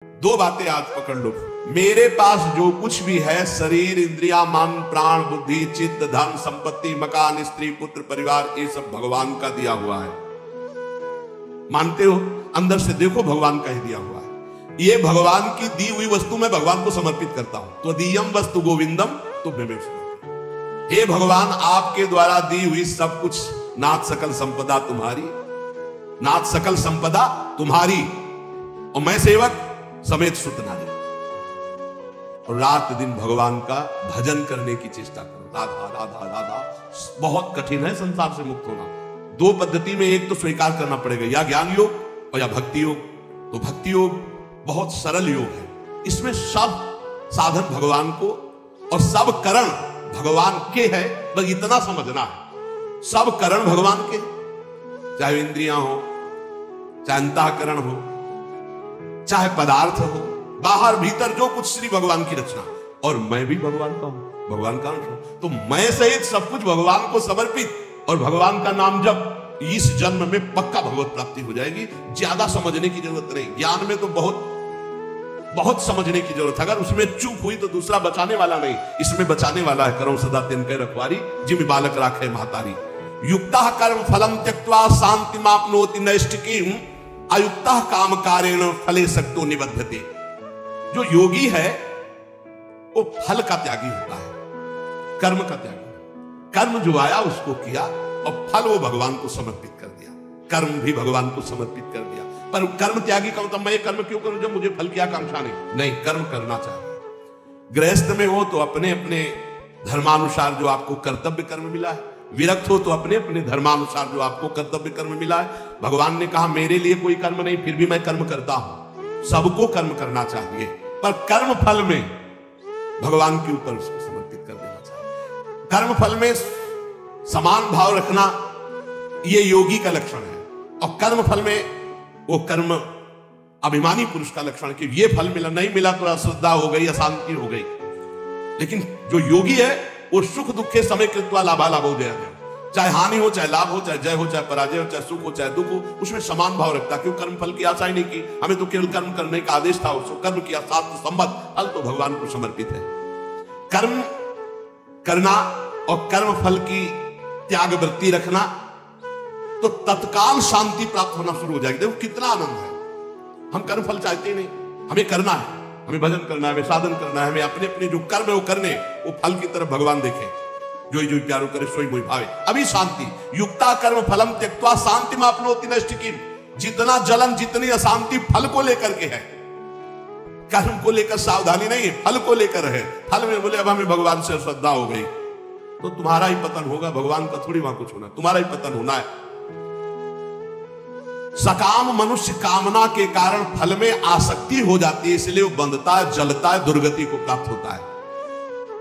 दो बातें आज पकड़ लो। मेरे पास जो कुछ भी है, शरीर, इंद्रिया, मन, प्राण, बुद्धि, चित्त, धन, संपत्ति, मकान, स्त्री, पुत्र, परिवार, ये सब भगवान का दिया हुआ है। मानते हो? अंदर से देखो, भगवान का ही दिया हुआ है। ये भगवान की दी हुई वस्तु मैं भगवान को समर्पित करता हूं। त्वदीयम वस्तु गोविंदम तुभ्यमेव समर्पयामि। हे भगवान, आपके द्वारा दी हुई सब कुछ, नाथ सकल संपदा तुम्हारी, नाथ सकल संपदा तुम्हारी, और मैं सेवक समेत सुत नारी। और रात दिन भगवान का भजन करने की चेष्टा करो। राधा राधा राधा। बहुत कठिन है संसार से मुक्त होना। दो पद्धति में एक तो स्वीकार करना पड़ेगा, या ज्ञान योग और या भक्ति योग। तो भक्ति योग बहुत सरल योग है। इसमें सब साधन भगवान को और सब करण भगवान के है, बस इतना समझना है। सब करण भगवान के, चाहे इंद्रियां हो, चाहे अंतःकरण हो, चाहे पदार्थ हो, बाहर भीतर जो कुछ श्री भगवान की रचना। और मैं भी भगवान का हूं, भगवान का अंश हूं। तो मैं सहित सब कुछ भगवान को समर्पित और भगवान का नाम जब, इस जन्म में पक्का भगवत प्राप्ति हो जाएगी। ज्यादा समझने की जरूरत नहीं। ज्ञान में तो बहुत बहुत समझने की जरूरत है। अगर उसमें चूक हुई तो दूसरा बचाने वाला नहीं, इसमें बचाने वाला है। करो सदा तिनके रखवारी, जिम बालक राखे महतारी। युक्तः कर्म फलम त्यक्त्वा शांति माप्नोति नैष्ठिकीम, अयुक्तः काम कारेण फले सक्तो निबध्यते। जो योगी है वो फल का त्यागी होता है, कर्म का त्यागी। कर्म जो आया उसको किया और फल वो भगवान को समर्पित कर दिया। कर्म भी भगवान को समर्पित कर दिया। पर कर्म त्यागी का मतलब मैं ये कर्म क्यों करूं जब मुझे फल की आकांक्षा नहीं। कर्म करना चाहिए। गृहस्थ में हो तो अपने अपने धर्मानुसार जो आपको कर्तव्य कर्म मिला है, विरक्त हो तो अपने अपने धर्मानुसार जो आपको कर्तव्य कर्म मिला है। भगवान ने कहा मेरे लिए कोई कर्म नहीं, फिर भी मैं कर्म करता हूं। सबको कर्म करना चाहिए, पर कर्म फल में भगवान के ऊपर उसको समर्पित कर देना चाहिए। कर्म फल में समान भाव रखना ये योगी का लक्षण है। और कर्म फल में वो कर्म अभिमानी पुरुष का लक्षण है कि ये फल मिला, नहीं मिला तो अश्रद्धा हो गई, अशांति हो गई। लेकिन जो योगी है वो सुख दुखे समय कृत्वा लाभा लाभो दे, चाहे हानि हो, चाहे लाभ हो, चाहे जय हो, चाहे पराजय हो, चाहे सुख हो, चाहे दुख हो, उसमें समान भाव रखता। क्यों? कर्म फल की आशा ही नहीं की। हमें तो केवल कर्म करने का आदेश था, उसको कर्म किया, शास्त्र संबद्ध, फल तो भगवान को समर्पित है। कर्म करना और कर्म फल की त्याग वृत्ति रखना तो तत्काल शांति प्राप्त होना शुरू हो जाएगी। देखो कितना आनंद है। हम कर्म फल चाहते नहीं, हमें करना है, हमें भजन करना है, हमें साधन करना है, हमें अपने अपने जो कर्म है वो करने, वो फल की तरफ भगवान देखे। जो जो प्यारो करे सोई मोहि भावे, अभी शांति। युक्ता कर्म फलम त्यक्त्वा शांति माप्नोति नैष्ठिकीम। जितना जलन, जितनी अशांति फल को लेकर के है, कर्म को लेकर सावधानी नहीं है, फल को लेकर है। फल में बोले अब हमें भगवान से श्रद्धा हो गई तो तुम्हारा ही पतन होगा, भगवान का थोड़ी वहां कुछ होना, तुम्हारा ही पतन होना है। सकाम मनुष्य कामना के कारण फल में आसक्ति हो जाती है, इसलिए वो बंधता है, जलता है, दुर्गति को प्राप्त होता है।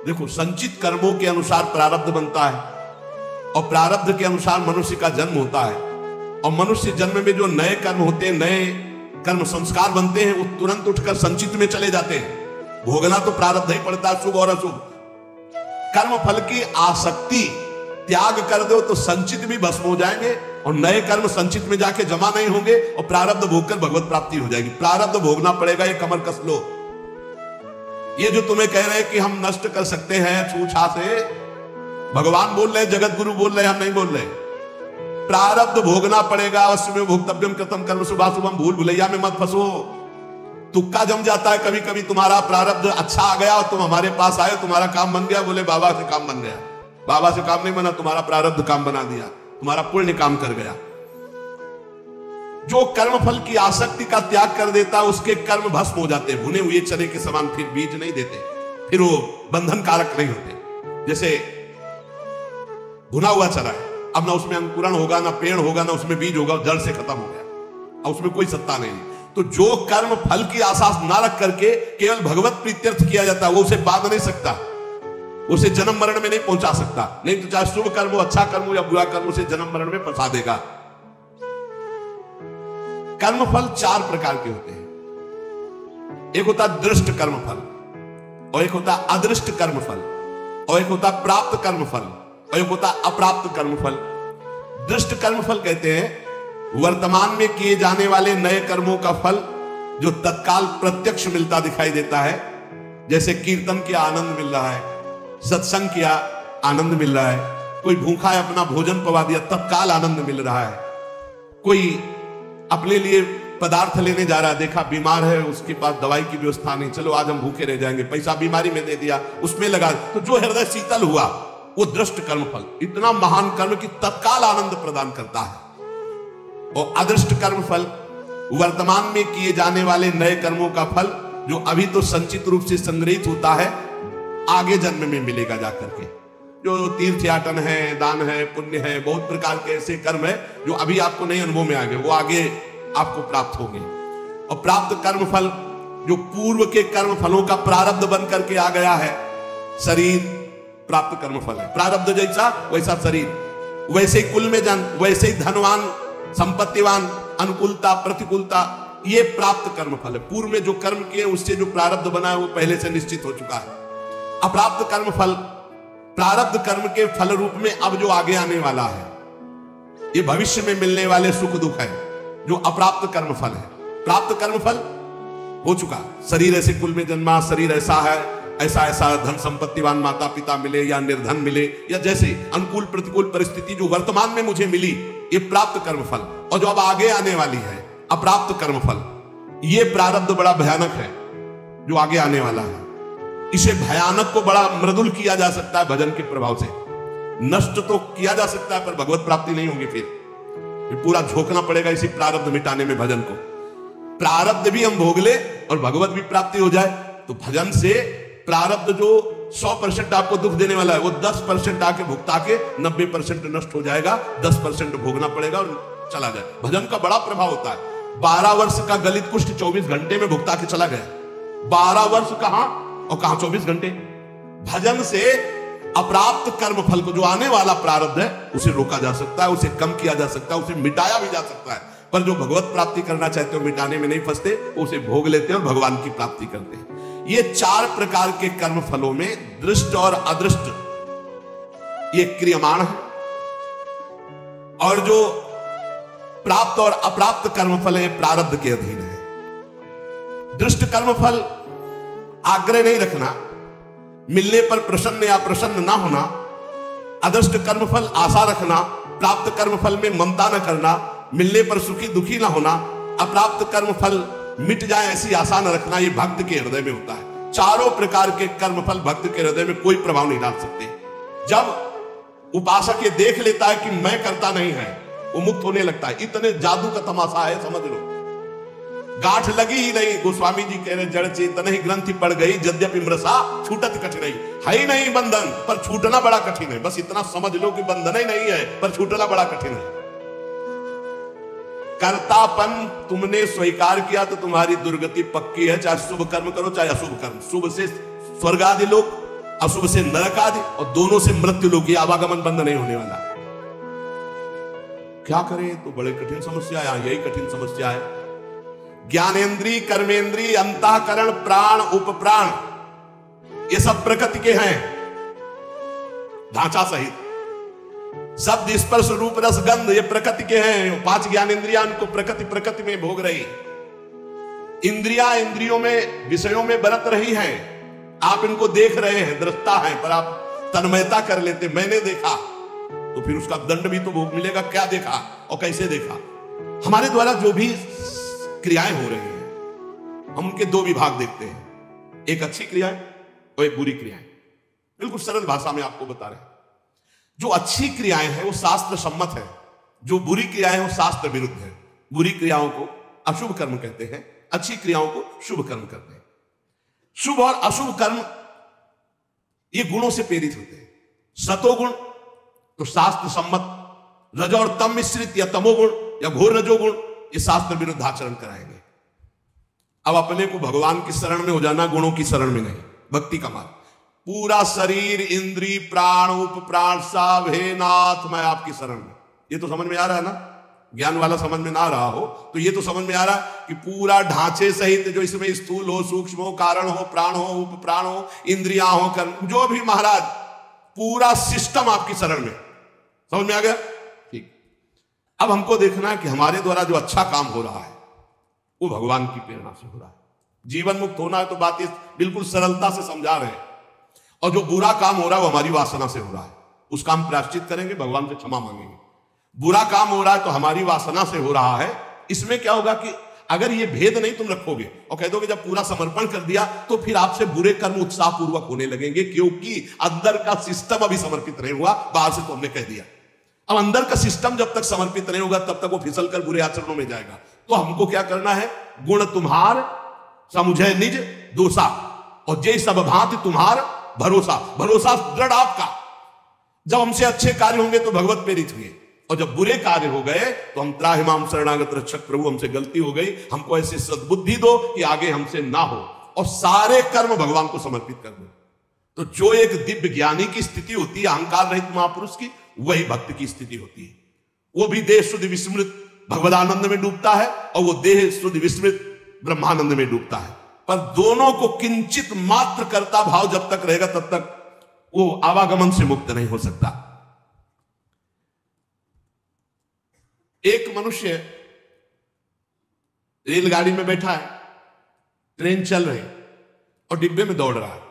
देखो संचित कर्मों के अनुसार प्रारब्ध बनता है और प्रारब्ध के अनुसार मनुष्य का जन्म होता है। और मनुष्य जन्म में जो नए कर्म होते हैं, नए कर्म संस्कार बनते हैं, वो तुरंत उठकर संचित में चले जाते हैं। भोगना तो प्रारब्ध ही पड़ता है, शुभ और अशुभ। कर्म फल की आसक्ति त्याग कर दो तो संचित भी भस्म हो जाएंगे और नए कर्म संचित में जाके जमा नहीं होंगे और प्रारब्ध भोगकर भगवत प्राप्ति हो जाएगी। प्रारब्ध भोगना पड़ेगा, ये कमर कस लो। ये जो तुम्हें कह रहे हैं कि हम नष्ट कर सकते हैं छूछा से, भगवान बोल रहे, जगत गुरु बोल रहे, हम नहीं बोल रहे। प्रारब्ध भोगना पड़ेगा। अवश्य में भोक्तव्यम कृतम कर्म शुभाशुभम। भूल भुलैया में मत फंसो। तुक्का जम जाता है कभी कभी। तुम्हारा प्रारब्ध अच्छा आ गया और तुम हमारे पास आए, तुम्हारा काम बन गया, बोले बाबा से काम बन गया। बाबा से काम नहीं बना, तुम्हारा प्रारब्ध काम बना दिया, तुम्हारा पुण्य काम कर गया। जो कर्म फल की आसक्ति का त्याग कर देता उसके कर्म भस्म हो जाते हैं, भुने हुए चने के समान। फिर बीज नहीं देते, फिर वो बंधन कारक नहीं होते। जैसे भुना हुआ चना है, अब ना उसमें अंकुरण होगा, ना पेड़ होगा, ना उसमें बीज होगा, जड़ से खत्म हो गया, अब उसमें कोई सत्ता नहीं। तो जो कर्म फल की आशा ना रख करके केवल भगवत प्रीत्यर्थ किया जाता है, वो उसे बांध नहीं सकता, उसे जन्म मरण में नहीं पहुंचा सकता। नहीं तो चाहे शुभ कर्म हो, अच्छा कर्म हो या बुरा कर्म, उसे जन्म मरण में फंसा देगा। कर्म फल चार प्रकार के होते हैं। एक होता दृष्ट कर्म फल, और एक होता अदृष्ट कर्म फल, और एक होता प्राप्त कर्म फल, और एक होता अप्राप्त कर्म फल। दृष्ट कर्म फल कहते हैं वर्तमान में किए जाने वाले नए कर्मों का फल जो तत्काल प्रत्यक्ष मिलता दिखाई देता है, जैसे कीर्तन किया आनंद मिल रहा है, सत्संग किया आनंद मिल रहा है, कोई भूखा है अपना भोजन पवा दिया तत्काल आनंद मिल रहा है, कोई अपने लिए पदार्थ लेने जा रहा है, देखा बीमार है उसके पास दवाई की व्यवस्था नहीं, चलो आज हम भूखे रह जाएंगे, पैसा बीमारी में दे दिया उसमें लगा, तो जो हृदय शीतल हुआ वो दृष्ट कर्म फल, इतना महान कर्म कि तत्काल आनंद प्रदान करता है। और अदृष्ट कर्म फल वर्तमान में किए जाने वाले नए कर्मों का फल, जो अभी तो संचित रूप से संग्रहित होता है, आगे जन्म में मिलेगा जाकर के। जो तीर्थयाटन है, दान है, पुण्य है, बहुत प्रकार के ऐसे कर्म है जो अभी आपको नहीं अनुभव में आ गए, वो आगे आपको प्राप्त होंगे। और प्राप्त कर्म फल जो पूर्व के कर्म फलों का प्रारब्ध बन करके आ गया है, शरीर प्राप्त कर्म फल है, प्रारब्ध जैसा वैसा शरीर, वैसे ही कुल में जन, वैसे ही धनवान, संपत्तिवान, अनुकूलता प्रतिकूलता, ये प्राप्त कर्म फल है। पूर्व में जो कर्म किए उससे जो प्रारब्ध बना है वो पहले से निश्चित हो चुका है। अप्राप्त कर्म फल प्रारब्ध कर्म के फल रूप में अब जो आगे आने वाला है, ये भविष्य में मिलने वाले सुख दुख है, जो अप्राप्त कर्म फल है। प्राप्त कर्म फल हो चुका, शरीर ऐसे कुल में जन्मा, शरीर ऐसा है, ऐसा ऐसा धन संपत्तिवान माता पिता मिले या निर्धन मिले, या जैसे अनुकूल प्रतिकूल परिस्थिति जो वर्तमान में मुझे मिली, ये प्राप्त कर्म फल। और जो अब आगे आने वाली है अप्राप्त कर्म फल, ये प्रारब्ध बड़ा भयानक है जो आगे आने वाला है। इसे भयानक को बड़ा मृदुल किया जा सकता है भजन के प्रभाव से, नष्ट तो किया जा सकता है पर भगवत प्राप्ति नहीं होगी। फिर पूरा झोंकना पड़ेगा इसी प्रारब्ध मिटाने में भजन को। प्रारब्ध भी हम भोग ले और भगवत भी प्राप्ति हो जाए, तो भजन से प्रारब्ध जो 100% आपको दुख देने वाला है, वो 10% आके भुगता के 90% नष्ट हो जाएगा, 10% भोगना पड़ेगा और चला जाए। भजन का बड़ा प्रभाव होता है। 12 वर्ष का गलित कुष्ठ 24 घंटे में भुगता के चला गया। 12 वर्ष कहां और कहां 24 घंटे। भजन से अप्राप्त कर्म फल को, जो आने वाला प्रारब्ध है, उसे रोका जा सकता है, उसे कम किया जा सकता है, उसे मिटाया भी जा सकता है। पर जो भगवत प्राप्ति करना चाहते हो मिटाने में नहीं फंसते, उसे भोग लेते हैं और भगवान की प्राप्ति करते हैं। ये 4 प्रकार के कर्म फलों में दृष्ट और अदृष्ट ये क्रियमाण है, और जो प्राप्त और अप्राप्त कर्म फल है प्रारब्ध के अधीन है। दृष्ट कर्म फल आग्रह नहीं रखना, मिलने पर प्रसन्न या प्रसन्न ना होना। अदृष्ट कर्म फल आशा रखना। प्राप्त कर्म फल में ममता न करना, मिलने पर सुखी दुखी ना होना। अप्राप्त कर्म फल मिट जाए ऐसी आशा न रखना, ये भक्त के हृदय में होता है। चारों प्रकार के कर्म फल भक्त के हृदय में कोई प्रभाव नहीं डाल सकते। जब उपासक ये देख लेता है कि मैं करता नहीं है, वो मुक्त होने लगता है। इतने जादू का तमाशा है, समझ लो। गांठ लगी ही नहीं, गोस्वामी जी कह रहे जड़ चेतन ही ग्रंथि पड़ गई, यद्यपि मृषा छूटत कठिनाई। है ही नहीं बंधन, पर छूटना बड़ा कठिन है। बस इतना समझ लो कि बंधन ही नहीं है, पर छूटना बड़ा कठिन है। कर्तापन तुमने स्वीकार किया तो तुम्हारी दुर्गति पक्की है। चाहे शुभ कर्म करो चाहे अशुभ कर्म, शुभ से स्वर्ग आदि लोक, अशुभ से नरक आदि, और दोनों से मृत्यु लोक। ये आवागमन बंद नहीं होने वाला। क्या करें, तो बड़े कठिन समस्या है। यही कठिन समस्या है। ज्ञानेन्द्रीय, कर्मेंद्रीय, अंतःकरण, प्राण, उपप्राण, ये सब प्रकृति के हैं ढांचा सहित। शब्द, स्पर्श, रूप, रस, गंध, ये प्रकृति के हैं। 5 ज्ञानेन्द्रियां उनको प्रकृति में भोग रही। इंद्रियां इंद्रियों में, विषयों में बरत रही हैं। आप इनको देख रहे हैं, दृष्टा हैं, पर आप तन्मयता कर लेते, मैंने देखा, तो फिर उसका दंड भी तो भोग मिलेगा। क्या देखा और कैसे देखा। हमारे द्वारा जो भी क्रियाएं हो रही हैं, हम उनके 2 विभाग देखते हैं, एक अच्छी क्रियाएं और एक बुरी क्रियाएं। बिल्कुल सरल भाषा में आपको बता रहे हैं। जो अच्छी क्रियाएं हैं वो शास्त्र सम्मत है, जो बुरी क्रियाएं हैं वो शास्त्र विरुद्ध है। बुरी क्रियाओं को अशुभ कर्म कहते हैं, अच्छी क्रियाओं को शुभ कर्म कहते हैं। शुभ और अशुभ कर्म ये गुणों से प्रेरित होते हैं। सतोगुण तो शास्त्र सम्मत, रज और तम मिश्रित या तमोगुण या घोर रजोगुण, ये शास्त्र विरुद्ध आचरण कराएंगे। अब अपने को भगवान की शरण में हो जाना, गुणों की शरण में नहीं। भक्ति का मार्ग, पूरा शरीर, इंद्री, प्राण, उपप्राण सब, हे नाथ मैं आपकी शरण में। ये तो समझ में आ रहा है ना। ज्ञान वाला समझ में ना रहा हो तो ये तो समझ में आ रहा है कि पूरा ढांचे सहित, जो इसमें स्थूल हो, सूक्ष्म हो, कारण हो, प्राण हो, उपप्राण हो, इंद्रियां हो, कर्म, जो भी महाराज, पूरा सिस्टम आपकी शरण में। समझ में आ गया? ठीक। अब हमको देखना है कि हमारे द्वारा जो अच्छा काम हो रहा है वो भगवान की प्रेरणा से हो रहा है। जीवन मुक्त होना है तो बात इस बिल्कुल सरलता से समझा रहे हैं। और जो बुरा काम हो रहा है वो हमारी वासना से हो रहा है, उसका हम प्रायश्चित करेंगे, भगवान से क्षमा मांगेंगे। बुरा काम हो रहा है तो हमारी वासना से हो रहा है। इसमें क्या होगा कि अगर ये भेद नहीं तुम रखोगे और कह दोगे जब पूरा समर्पण कर दिया तो फिर आपसे बुरे कर्म उत्साह पूर्वक होने लगेंगे, क्योंकि अंदर का सिस्टम अभी समर्पित नहीं हुआ, बाहर से तो हमने कह दिया। अब अंदर का सिस्टम जब तक समर्पित नहीं होगा तब तक वो फिसल कर बुरे आचरणों में जाएगा। तो हमको क्या करना है? गुण तुम्हार समुझे निज दोषा और जय सब भांति तुम्हार भरोसा। भरोसा दृढ़ आपका। जब हमसे अच्छे कार्य होंगे तो भगवत प्रेरित हुए, और जब बुरे कार्य हो गए तो हम त्राहिमाम शरणागत रक्षक प्रभु हमसे गलती हो गई, हमको ऐसी सद्बुद्धि दो कि आगे हमसे ना हो, और सारे कर्म भगवान को समर्पित कर दो। तो जो एक दिव्य ज्ञानी की स्थिति होती है अहंकार रहित महापुरुष की, वही भक्त की स्थिति होती है। वो भी देह शुद्ध विस्मृत भगवदानंद में डूबता है और वो देह शुद्ध विस्मृत ब्रह्मानंद में डूबता है। पर दोनों को किंचित मात्र करता भाव जब तक रहेगा तब तक वो आवागमन से मुक्त नहीं हो सकता। एक मनुष्य रेलगाड़ी में बैठा है, ट्रेन चल रही और डिब्बे में दौड़ रहा है।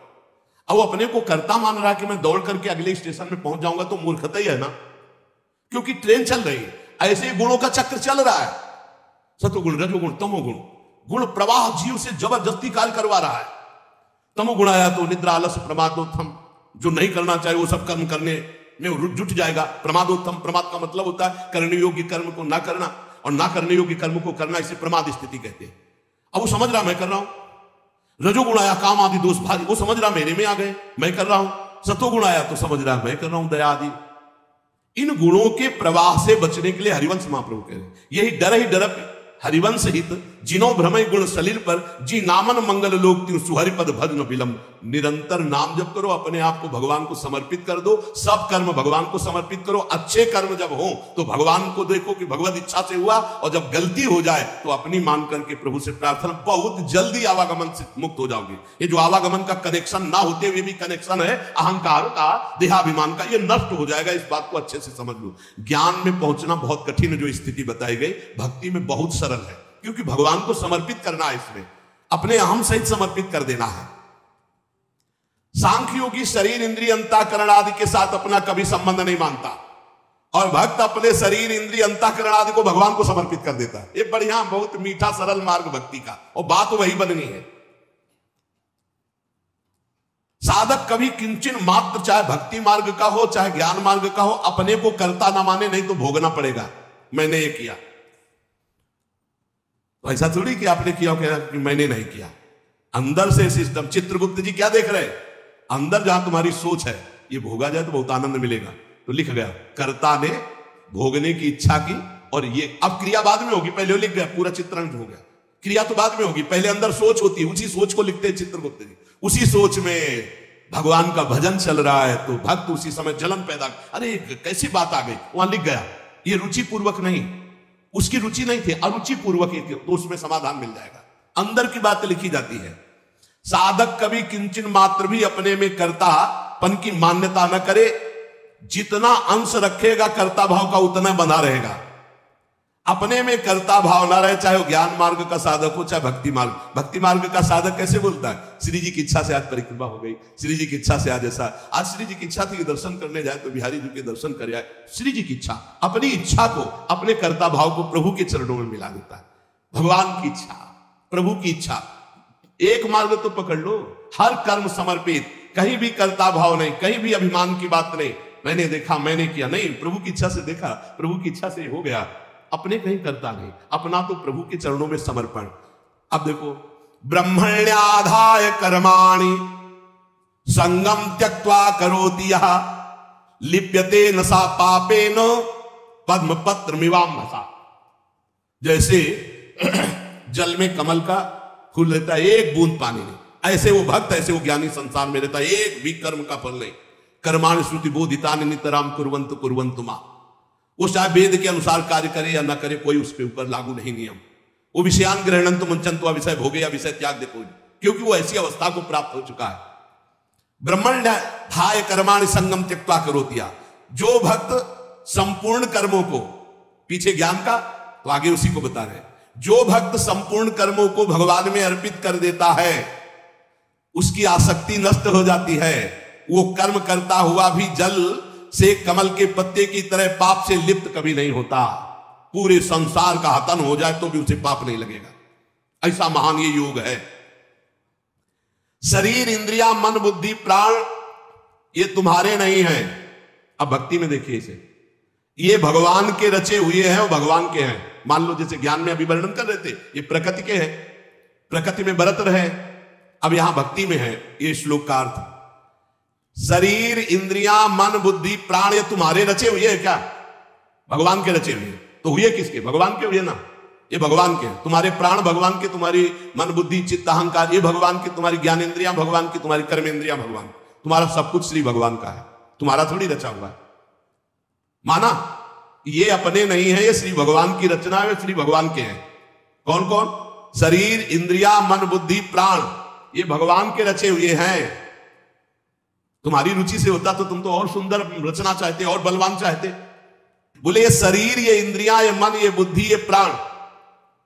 अब वो अपने को कर्ता मान रहा है कि मैं दौड़ करके अगले स्टेशन में पहुंच जाऊंगा, तो मूर्खता ही है ना, क्योंकि ट्रेन चल रही है। ऐसे ही गुणों का चक्र चल रहा है, सतोगुण रजोगुण तमोगुण, गुण प्रवाह जीव से जबरदस्ती कार्य करवा रहा है। तमोगुण आया तो निद्रा आलस्य प्रमादोत्थम, जो नहीं करना चाहिए वो सब कर्म करने में जुट जाएगा। प्रमादोत्थम, प्रमाद का मतलब होता है करने योग्य कर्म को ना करना, और ना करने योग्य कर्म को करना, इसे प्रमाद स्थिति कहते हैं। अब वो समझ रहा मैं कर रहा हूं। रजोगुण आया काम आदि दोष भारी, वो समझ रहा मेरे में आ गए, मैं कर रहा हूं। सतोगुण आया तो समझ रहा मैं कर रहा हूं दया आदि। इन गुणों के प्रवाह से बचने के लिए हरिवंश महाप्रभु कह रहे हैं, यही डर ही डर हरिवंश हित जिनो भ्रमय गुण सलील पर जी नामन मंगल लोक त्यू सुहरि पद भजन विलंब। निरंतर नाम जप करो, अपने आप को भगवान को समर्पित कर दो, सब कर्म भगवान को समर्पित करो। अच्छे कर्म जब हो तो भगवान को देखो कि भगवत इच्छा से हुआ, और जब गलती हो जाए तो अपनी मान करके प्रभु से प्रार्थना, बहुत जल्दी आवागमन से मुक्त हो जाओगे। ये जो आवागमन का कनेक्शन ना होते हुए भी कनेक्शन है अहंकार का, देहाभिमान का, ये नष्ट हो जाएगा। इस बात को अच्छे से समझ लो। ज्ञान में पहुंचना बहुत कठिन जो स्थिति बताई गई, भक्ति में बहुत सरल है, क्योंकि भगवान को समर्पित करना है, इसमें अपने अहम सहित समर्पित कर देना है। सांख्य योगी शरीर इंद्रिय अंतःकरण आदि के साथ अपना कभी संबंध नहीं मानता, और भक्त अपने शरीर इंद्रिय अंतःकरण आदि को भगवान को समर्पित कर देता है। ये बढ़िया, बहुत मीठा सरल मार्ग भक्ति का, और बात वही बननी है। साधक कभी किंचन मात्र, चाहे भक्ति मार्ग का हो चाहे ज्ञान मार्ग का हो, अपने को कर्ता ना माने, नहीं तो भोगना पड़ेगा। मैंने ये किया, तो ऐसा थोड़ी कि आपने किया कि मैंने नहीं किया। अंदर से सिस्टम, चित्रगुप्त जी क्या देख रहे हैं? अंदर जहां तुम्हारी सोच है ये भोगा जाए तो बहुत आनंद मिलेगा, तो लिख गया कर्ता ने भोगने की इच्छा की, और ये अब क्रिया बाद में होगी, पहले लिख गया, पूरा चित्रण हो गया। क्रिया तो बाद में होगी, पहले अंदर सोच होती है, उसी सोच को लिखते हैं चित्रगुप्त जी। उसी सोच में भगवान का भजन चल रहा है तो भक्त उसी समय जलन पैदा, अरे कैसी बात आ गई, वहां लिख गया। ये रुचि पूर्वक नहीं, उसकी रुचि नहीं थी, अरुचि पूर्वक ही थी, तो उसमें समाधान मिल जाएगा। अंदर की बात लिखी जाती है। साधक कभी किंचन मात्र भी अपने में कर्तापन की मान्यता न करे, जितना अंश रखेगा कर्ता भाव का उतना बना रहेगा। अपने में कर्ता भाव ना रहे, चाहे वो ज्ञान मार्ग का साधक हो चाहे भक्ति मार्ग। भक्ति मार्ग का साधक कैसे बोलता है? श्री जी की इच्छा से आज परिक्रमा हो गई, श्री जी की इच्छा से आज ऐसा, आज श्री जी की इच्छा थी कि दर्शन करने जाए तो बिहारी जी के दर्शन कर आए। श्री जी की इच्छा, अपनी इच्छा को, अपने कर्ता भाव को प्रभु के चरणों में मिला देता है। भगवान की इच्छा, प्रभु की इच्छा, एक मार्ग तो पकड़ लो, हर कर्म समर्पित, कहीं भी कर्ता भाव नहीं, कहीं भी अभिमान की बात नहीं, मैंने देखा मैंने किया नहीं, प्रभु की इच्छा से देखा, प्रभु की इच्छा से हो गया। अपने कहीं करता नहीं, अपना तो प्रभु के चरणों में समर्पण। अब देखो, ब्रह्मण्याधाय कर्माणि संगम त्यक्त्वा करोति यः लिप्यते न सा पापेन पद्म पत्र मिवाम्भसा। जैसे जल में कमल का फूल रहता है, एक बूंद पानी नहीं, ऐसे वो भक्त, ऐसे वो ज्ञानी संसार में रहता है, एक भी कर्म का फल नहीं। कर्माणि श्रुति बोधितानि नितराम कुर्वन्तु कुर्वन्तु मा। वो चाहे वेद के अनुसार कार्य करे या ना करे, कोई उसके ऊपर लागू नहीं नियम। वो विषयान ग्रहणंतु मुंचन्तु, विषय भोगे या विषय त्याग दे कोई, क्योंकि वो ऐसी अवस्था को प्राप्त हो चुका है। ब्रह्मण्याधाय कर्माणि संगम त्यक्त्वा करोति यः। जो भक्त संपूर्ण कर्मों को, पीछे ज्ञान का तो आगे उसी को बता रहे, जो भक्त संपूर्ण कर्मों को भगवान में अर्पित कर देता है उसकी आसक्ति नष्ट हो जाती है। वो कर्म करता हुआ भी जल से कमल के पत्ते की तरह पाप से लिप्त कभी नहीं होता। पूरे संसार का हतन हो जाए तो भी उसे पाप नहीं लगेगा। ऐसा महान ये योग है। शरीर, इंद्रिया, मन, बुद्धि, प्राण ये तुम्हारे नहीं है। अब भक्ति में देखिए इसे, ये भगवान के रचे हुए हैं और भगवान के हैं। मान लो जैसे ज्ञान में अभी वर्णन कर रहे थे, ये प्रकृति के हैं, प्रकृति में बरत रहे। अब यहां भक्ति में है ये श्लोक का अर्थ। शरीर, इंद्रियां, मन, बुद्धि, प्राण ये तुम्हारे रचे हुए हैं क्या? भगवान के रचे हुए। तो हुए किसके? भगवान के हुए ना। ये भगवान के हैं। तुम्हारे प्राण भगवान के, तुम्हारी मन, बुद्धि, चित्त, अहंकार ये भगवान के, तुम्हारी ज्ञान इंद्रियां भगवान की, तुम्हारी कर्म इंद्रियां भगवान, तुम्हारा सब कुछ श्री भगवान का है, तुम्हारा थोड़ी रचा हुआ है। माना? ये अपने नहीं है, ये श्री भगवान की रचना है, श्री भगवान के हैं। कौन कौन? शरीर, इंद्रिया, मन, बुद्धि, प्राण ये भगवान के रचे हुए हैं। तुम्हारी रुचि से होता तो तुम तो और सुंदर रचना चाहते, और बलवान चाहते। बोले ये शरीर, ये इंद्रियां, ये मन, ये बुद्धि, ये प्राण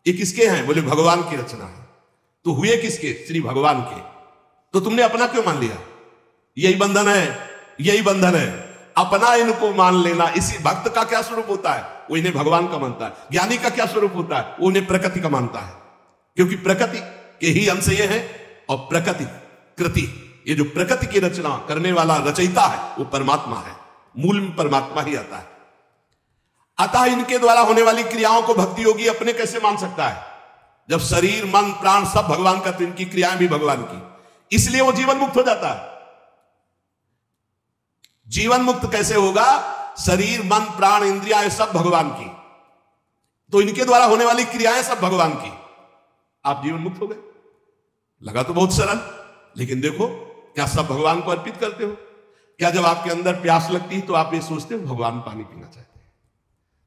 ये किसके हैं? बोले भगवान की रचना है। तो हुए किसके? श्री भगवान के। तो तुमने अपना क्यों मान लिया? यही बंधन है, यही बंधन है, अपना इनको मान लेना। इसी भक्त का क्या स्वरूप होता है? वो इन्हें भगवान का मानता है। ज्ञानी का क्या स्वरूप होता है? वो उन्हें प्रकृति का मानता है, क्योंकि प्रकृति के ही अंश ये है। और प्रकृति, कृति, ये जो प्रकृति की रचना करने वाला रचयिता है वो परमात्मा है। मूल में परमात्मा ही आता है। अतः इनके द्वारा होने वाली क्रियाओं को भक्ति योगी अपने कैसे मान सकता है? जब शरीर, मन, प्राण सब भगवान का, तो इनकी क्रियाएं भी भगवान की। इसलिए वो जीवन मुक्त हो जाता है। जीवन मुक्त कैसे होगा? शरीर, मन, प्राण, इंद्रियां सब भगवान की, तो इनके द्वारा होने वाली क्रियाएं सब भगवान की। आप जीवन मुक्त हो गए। लगा तो बहुत सरल, लेकिन देखो क्या सब भगवान को अर्पित करते हो? क्या जब आपके अंदर प्यास लगती है तो आप ये सोचते हो भगवान पानी पीना चाहते हैं?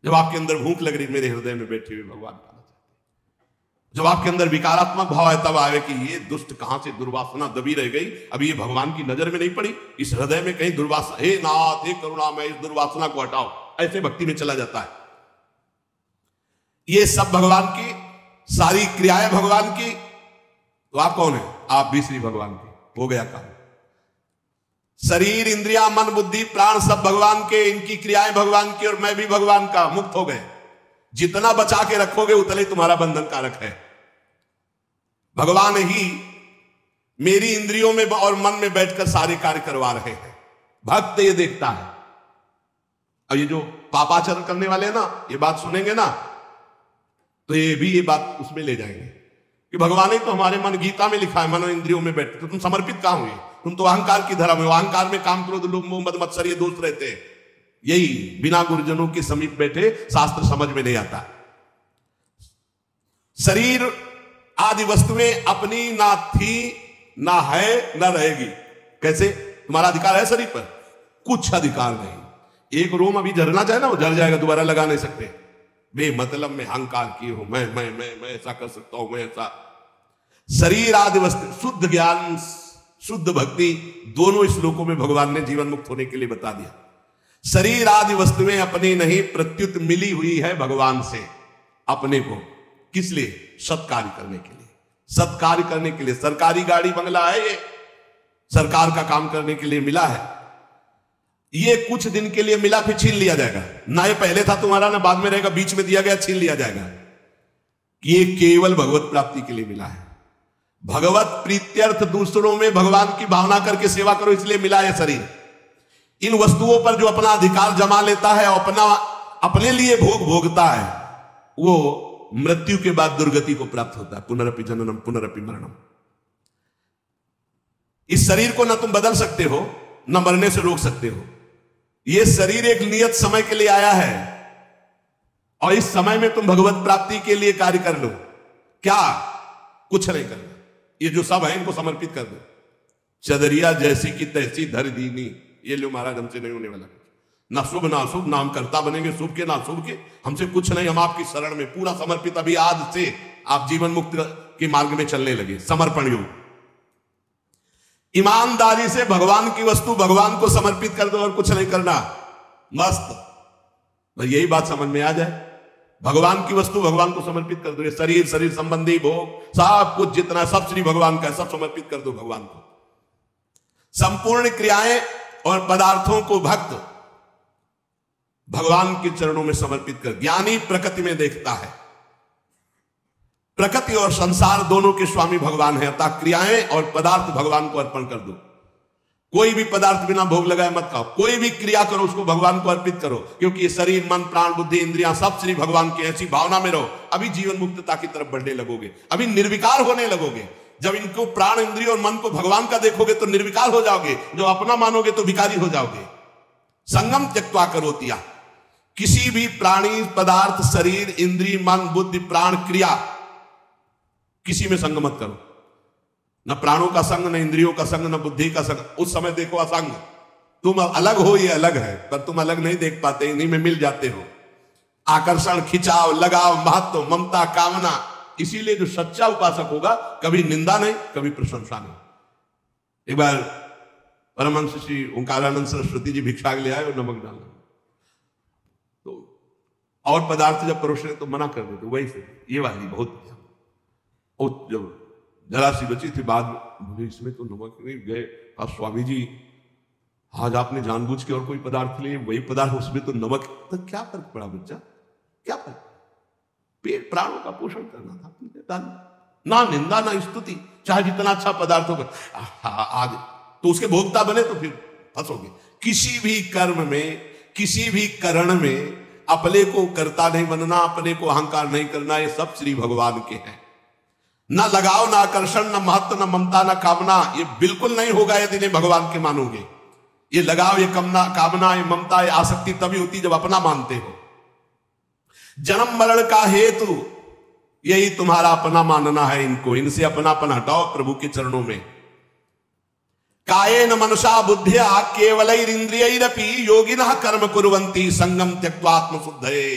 जब आपके अंदर भूख लग रही, मेरे हृदय में बैठे हुए भगवान पाना चाहते हैं। जब आपके अंदर विकारात्मक भाव है तब आवे कि ये दुष्ट कहां से दुर्वासना दबी रह गई, अभी ये भगवान की नजर में नहीं पड़ी, इस हृदय में कहीं दुर्वासना, हे नाथ, हे करुणा, मैं इस दुर्वासना को हटाओ। ऐसे भक्ति में चला जाता है। ये सब भगवान की, सारी क्रियाएं भगवान की, तो आप कौन है? आप भी श्री भगवान के। हो गया काम। शरीर, इंद्रिया, मन, बुद्धि, प्राण सब भगवान के, इनकी क्रियाएं भगवान की, और मैं भी भगवान का। मुक्त हो गए। जितना बचा के रखोगे उतना ही तुम्हारा बंधन कारक है। भगवान ही मेरी इंद्रियों में और मन में बैठकर सारे कार्य करवा रहे हैं। भक्त ये देखता है। अब ये जो पापाचरण करने वाले हैं ना, ये बात सुनेंगे ना तो ये भी ये बात उसमें ले जाएंगे कि भगवान ही तो हमारे मन, गीता में लिखा है, मनो इंद्रियों में बैठे। तो तुम समर्पित कहां हुए? तुम तो अहंकार की धरा में। अहंकार में काम, क्रोध, लोभ, मोह, मद, मत्सर ये दोष रहते हैं। यही बिना गुरुजनों के समीप बैठे शास्त्र समझ में नहीं आता। शरीर आदि वस्तुएं अपनी ना थी, ना है, ना रहेगी। कैसे? तुम्हारा अधिकार है शरीर पर? कुछ अधिकार नहीं। एक रोम अभी झरना चाहे ना, वो झर जाएगा, दोबारा लगा नहीं सकते। बेमतलब में अहंकार किए हो, मैं ऐसा कर सकता हूं, मैं ऐसा। शरीर आदि वस्तु, शुद्ध ज्ञान, शुद्ध भक्ति, दोनों श्लोकों में भगवान ने जीवन मुक्त होने के लिए बता दिया। शरीर आदि वस्तुएं अपनी नहीं, प्रत्युत मिली हुई है भगवान से अपने को। किस लिए? सत्कार्य करने के लिए। सत्कार्य करने के लिए। सरकारी गाड़ी बंगला है, ये सरकार का काम करने के लिए मिला है। ये कुछ दिन के लिए मिला, फिर छीन लिया जाएगा। ना ये पहले था तुम्हारा, ना बाद में रहेगा, बीच में दिया गया, छीन लिया जाएगा। ये केवल भगवत प्राप्ति के लिए मिला है। भगवत प्रीत्यर्थ, दूसरों में भगवान की भावना करके सेवा करो, इसलिए मिला है शरीर। इन वस्तुओं पर जो अपना अधिकार जमा लेता है, अपने लिए भोग भोगता है, वो मृत्यु के बाद दुर्गति को प्राप्त होता है। पुनरपि जननम पुनरपि मरणम। इस शरीर को ना तुम बदल सकते हो, ना मरने से रोक सकते हो। यह शरीर एक नियत समय के लिए आया है, और इस समय में तुम भगवत प्राप्ति के लिए कार्य कर लो। क्या? कुछ नहीं करना। ये जो सब है इनको समर्पित कर दो। चदरिया जैसी की तैसी धर दीनी, ये लो महाराज, हमसे नहीं होने वाला। ना शुभ ना अशुभ, ना हम कर्ता बनेंगे शुभ के ना शुभ के, हमसे कुछ नहीं, हम आपकी शरण में पूरा समर्पित। अभी आज से आप जीवन मुक्त के मार्ग में चलने लगे। समर्पण योग, ईमानदारी से भगवान की वस्तु भगवान को समर्पित कर दो और कुछ नहीं करना। मस्त। बस यही बात समझ में आ जाए भगवान की वस्तु भगवान को समर्पित कर दो। ये शरीर, शरीर संबंधी भोग, सब कुछ जितना सब श्री भगवान का है, सब समर्पित कर दो भगवान को। संपूर्ण क्रियाएं और पदार्थों को भक्त भगवान के चरणों में समर्पित कर। ज्ञानी प्रकृति में देखता है, प्रकृति और संसार दोनों के स्वामी भगवान है, अतः क्रियाएं और पदार्थ भगवान को अर्पण कर दो। कोई भी पदार्थ बिना भोग लगाए मत खाओ, कोई भी क्रिया करो उसको भगवान को अर्पित करो, क्योंकि ये शरीर, मन, प्राण, बुद्धि, इंद्रियां सब श्री भगवान की। ऐसी भावना में रहो, अभी जीवन मुक्तता की तरफ बढ़ने लगोगे, अभी निर्विकार होने लगोगे। जब इनको प्राण, इंद्रिय और मन को भगवान का देखोगे तो निर्विकार हो जाओगे, जो अपना मानोगे तो भिखारी हो जाओगे। संगम त्यक्त्वा करोतिया, किसी भी प्राणी, पदार्थ, शरीर, इंद्रिय, मन, बुद्धि, प्राण, क्रिया, किसी में संग मत करो। न प्राणों का संग, न इंद्रियों का संग, न बुद्धि का संग। उस समय देखो असंग, तुम अलग हो, ये अलग है, पर तुम अलग नहीं देख पाते, इन्हीं में मिल जाते हो। आकर्षण, खिंचाव, लगाव, महत्व, ममता, कामना। इसीलिए जो सच्चा उपासक होगा कभी निंदा नहीं, कभी प्रशंसा नहीं। एक बार परमहंस श्री ओंकारानंद सरस्वती जी भिक्षा के लिए आए और नमक डालना, तो और पदार्थ जब परोसने तो मना कर देते, वही से ये वाली बहुत जब जरा सी बची थी, बाद में इसमें तो नमक नहीं गए। अब स्वामी जी आज आपने जानबूझ के और कोई पदार्थ लिए, वही पदार्थ उसमें तो नमक, तो क्या फर्क पड़ा बच्चा, क्या फर्क? पेट प्राणों का पोषण करना था, ना निंदा ना स्तुति, चाहे जितना अच्छा पदार्थ होगा। आज तो उसके भोक्ता बने तो फिर फंसोगे। किसी भी कर्म में, किसी भी करण में अपने को कर्ता नहीं बनना, अपने को अहंकार नहीं करना, ये सब श्री भगवान के हैं। ना लगाव, ना आकर्षण, ना महत्व, ना ममता, ना कामना, ये बिल्कुल नहीं होगा यदि नहीं भगवान के मानोगे। ये लगाव, ये कामना, ये ममता, ये आसक्ति तभी होती जब अपना मानते हो। जन्म मरण का हेतु यही तुम्हारा अपना मानना है, इनको, इनसे अपनापन हटाओ प्रभु के चरणों में। कायेन मनसा बुद्धिया केवलैरिंद्रियैरपि योगिनः कर्म कुर्वन्ति संगम त्यक्त्वा आत्मशुद्धये।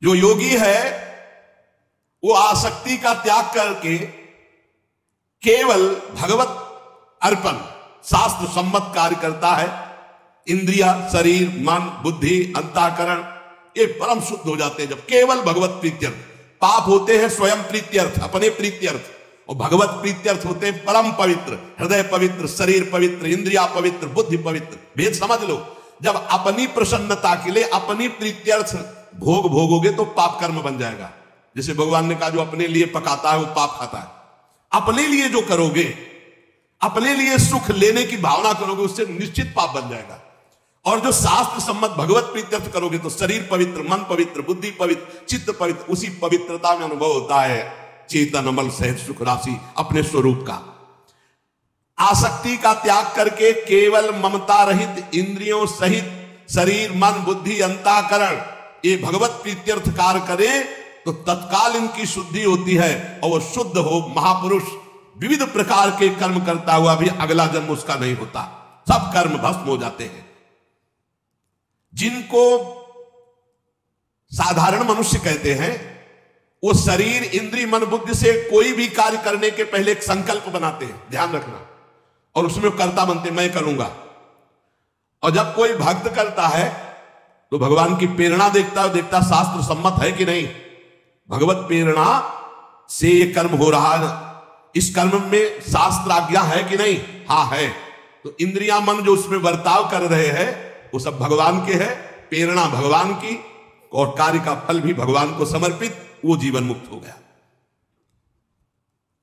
जो योगी है वो आसक्ति का त्याग करके केवल भगवत अर्पण, शास्त्र सम्मत कार्य करता है। इंद्रिया, शरीर, मन, बुद्धि, अंतःकरण ये परम शुद्ध हो जाते हैं जब केवल भगवत प्रीत्यर्थ। पाप होते हैं स्वयं प्रीत्यर्थ, अपने प्रीत्यर्थ, और भगवत प्रीत्यर्थ होते हैं परम पवित्र, हृदय पवित्र, शरीर पवित्र, इंद्रिया पवित्र, बुद्धि पवित्र। भेद समझ लो, जब अपनी प्रसन्नता के लिए अपनी प्रीत्यर्थ भोग भोगोगे तो पाप कर्म बन जाएगा। जैसे भगवान ने कहा जो अपने लिए पकाता है वो पाप खाता है। अपने लिए जो करोगे, अपने लिए सुख लेने की भावना करोगे, उससे निश्चित पाप बन जाएगा। और जो शास्त्र सम्मत भगवत प्रीत्यर्थ करोगे तो शरीर पवित्र, मन पवित्र, बुद्धि पवित्र, चित्त पवित्र, उसी पवित्रता में अनुभव होता है चेतन अमल सहित सुख राशि अपने स्वरूप का। आसक्ति का त्याग करके केवल ममता रहित, इंद्रियों सहित शरीर, मन, बुद्धि, अंतःकरण ये भगवत प्रीत्यर्थ कार्य करे तो तत्काल इनकी शुद्धि होती है और वो शुद्ध हो महापुरुष विविध प्रकार के कर्म करता हुआ भी अगला जन्म उसका नहीं होता, सब कर्म भस्म हो जाते हैं। जिनको साधारण मनुष्य कहते हैं वो शरीर, इंद्रिय, मन, बुद्धि से कोई भी कार्य करने के पहले एक संकल्प बनाते हैं, ध्यान रखना, और उसमें कर्ता बनते, मैं करूंगा। और जब कोई भक्त करता है तो भगवान की प्रेरणा देखता है, देखता शास्त्र सम्मत है कि नहीं, भगवत प्रेरणा से ये कर्म हो रहा है, इस कर्म में शास्त्र आज्ञा है कि नहीं, हाँ है। तो इंद्रिया, मन जो उसमें बर्ताव कर रहे हैं वो सब भगवान के है, प्रेरणा भगवान की, और कार्य का फल भी भगवान को समर्पित, वो जीवन मुक्त हो गया।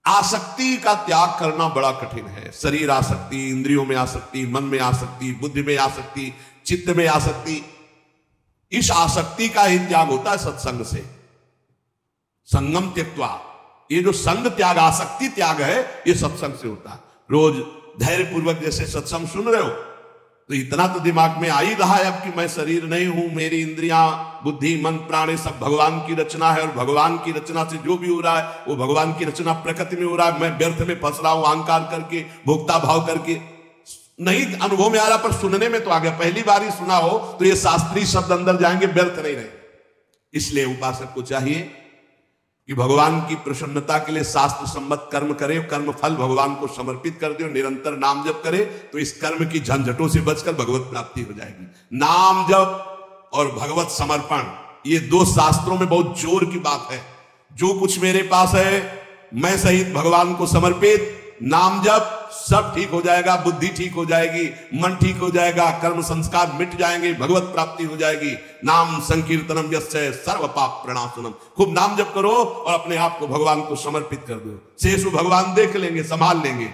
आसक्ति का त्याग करना बड़ा कठिन है। शरीर आसक्ति, इंद्रियों में आसक्ति, मन में आसक्ति, बुद्धि में आसक्ति, चित्त में आसक्ति, इस आसक्ति का ही त्याग होता है सत्संग से। संगम त्यक्त्वा, ये जो संग त्याग, आसक्ति त्याग है, ये सत्संग से होता है। रोज धैर्य पूर्वक जैसे सत्संग सुन रहे हो तो इतना तो दिमाग में आ ही रहा है अब कि मैं शरीर नहीं हूं, मेरी इंद्रियां, बुद्धि, मन, प्राण सब भगवान की रचना है, और भगवान की रचना से जो भी हो रहा है वो भगवान की रचना प्रकृति में हो रहा है। मैं व्यर्थ में फंस रहा हूं अहंकार करके, भोक्ता भाव करके। नहीं अनुभव में आ रहा पर सुनने में तो आ गया, पहली बार ही सुना हो तो ये शास्त्रीय शब्द अंदर जाएंगे, व्यर्थ नहीं रहे। इसलिए उपासक को चाहिए कि भगवान की प्रसन्नता के लिए शास्त्र सम्मत कर्म करे, कर्म फल भगवान को समर्पित कर दे, निरंतर नाम जप करे तो इस कर्म की झंझटों से बचकर भगवत प्राप्ति हो जाएगी। नाम जप और भगवत समर्पण ये दो शास्त्रों में बहुत जोर की बात है। जो कुछ मेरे पास है मैं सहित भगवान को समर्पित, नाम जप, सब ठीक हो जाएगा, बुद्धि ठीक हो जाएगी, मन ठीक हो जाएगा, कर्म संस्कार मिट जाएंगे, भगवत प्राप्ति हो जाएगी। नाम संकीर्तनम यस्य सर्व पाप प्रणाशनम। खूब नाम जप करो और अपने आप को भगवान को समर्पित कर दो। शेषु भगवान देख लेंगे, संभाल लेंगे।